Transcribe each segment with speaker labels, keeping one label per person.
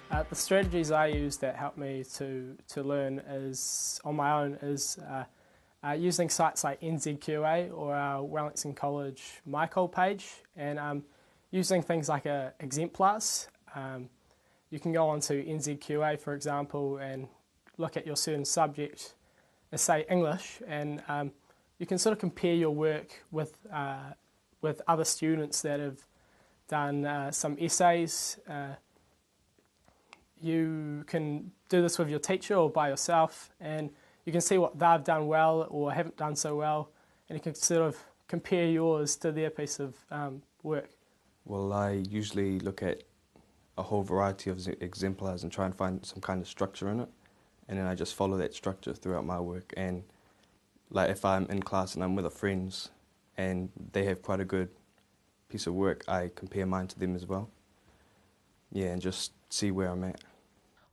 Speaker 1: The strategies I use that help me to learn is on my own is using sites like NZQA or our Wellington College MyCol page, and using things like exemplars. You can go onto NZQA, for example, and look at your certain subject, say English, and you can sort of compare your work with other students that have done some essays. You can do this with your teacher or by yourself, and you can see what they've done well or haven't done so well, and you can sort of compare yours to their piece of work.
Speaker 2: Well, I usually look at a whole variety of exemplars and try and find some kind of structure in it, and then I just follow that structure throughout my work. And like if I'm in class and I'm with friends and they have quite a good piece of work, I compare mine to them as well. Yeah, and just see where I'm at.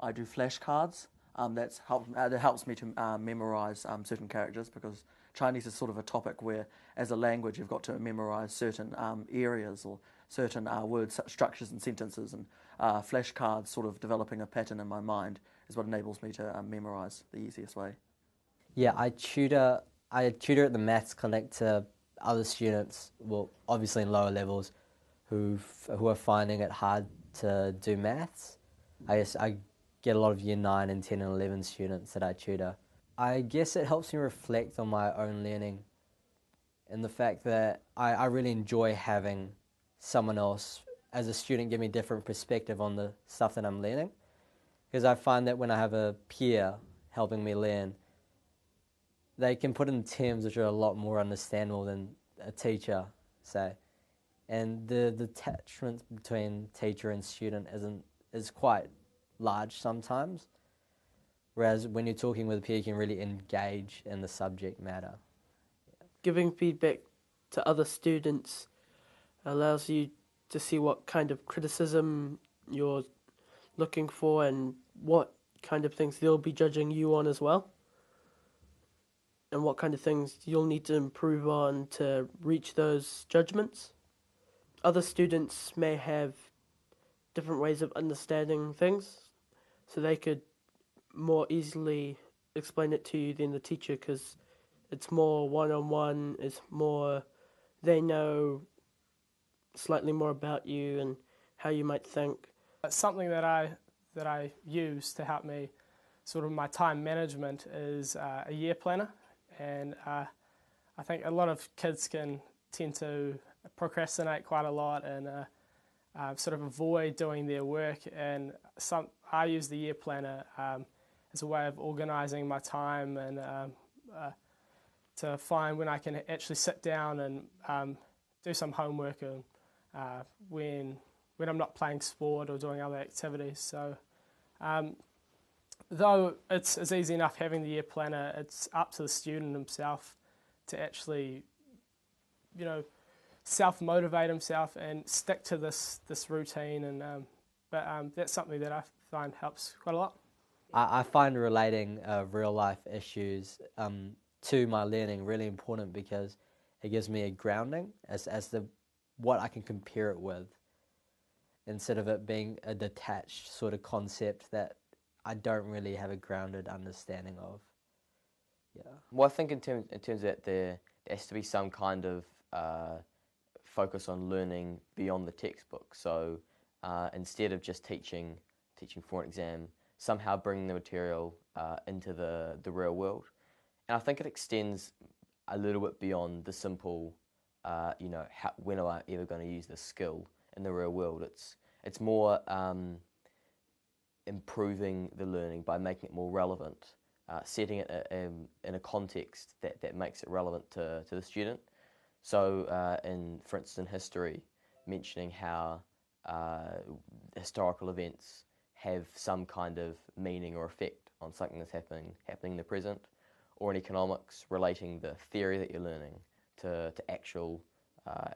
Speaker 3: I do flashcards. That helps me to memorise certain characters, because Chinese is sort of a topic where, as a language, you've got to memorise certain areas or certain word structures and sentences, and flashcards sort of developing a pattern in my mind is what enables me to memorise the easiest way.
Speaker 4: Yeah, I tutor at the Maths Clinic to other students, well, obviously in lower levels, who are finding it hard to do maths. I guess I get a lot of year 9 and 10 and 11 students that I tutor. I guess it helps me reflect on my own learning and the fact that I really enjoy having someone else as a student give me a different perspective on the stuff that I'm learning, because I find that when I have a peer helping me learn, they can put in terms which are a lot more understandable than a teacher, say. And the attachment between teacher and student is quite large sometimes, whereas when you're talking with a peer, you can really engage in the subject matter.
Speaker 5: Giving feedback to other students allows you to see what kind of criticism you're looking for and what kind of things they'll be judging you on as well, and what kind of things you'll need to improve on to reach those judgments. Other students may have different ways of understanding things, so they could more easily explain it to you than the teacher, because it's more one-on-one, it's more, they know slightly more about you and how you might think.
Speaker 1: Something that I use to help me sort of my time management is a year planner, and I think a lot of kids can tend to procrastinate quite a lot and sort of avoid doing their work, and I use the year planner as a way of organising my time and to find when I can actually sit down and do some homework and when I'm not playing sport or doing other activities. So though it's easy enough having the year planner, it's up to the student himself to actually, self-motivate himself and stick to this routine. And but that's something that I find helps quite a lot.
Speaker 4: I find relating real life issues to my learning really important, because it gives me a grounding as to what I can compare it with, instead of it being a detached sort of concept that I don't really have a grounded understanding of. Yeah.
Speaker 6: Well, I think in terms of that, there has to be some kind of focus on learning beyond the textbook. So instead of just teaching for an exam, somehow bringing the material into the real world. And I think it extends a little bit beyond the simple, when am I ever going to use this skill in the real world? It's more improving the learning by making it more relevant, setting it in a context that makes it relevant to the student. So for instance, in history, mentioning how historical events have some kind of meaning or effect on something that's happening in the present, or in economics, relating the theory that you're learning to actual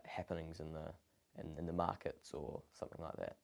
Speaker 6: happenings in the markets or something like that.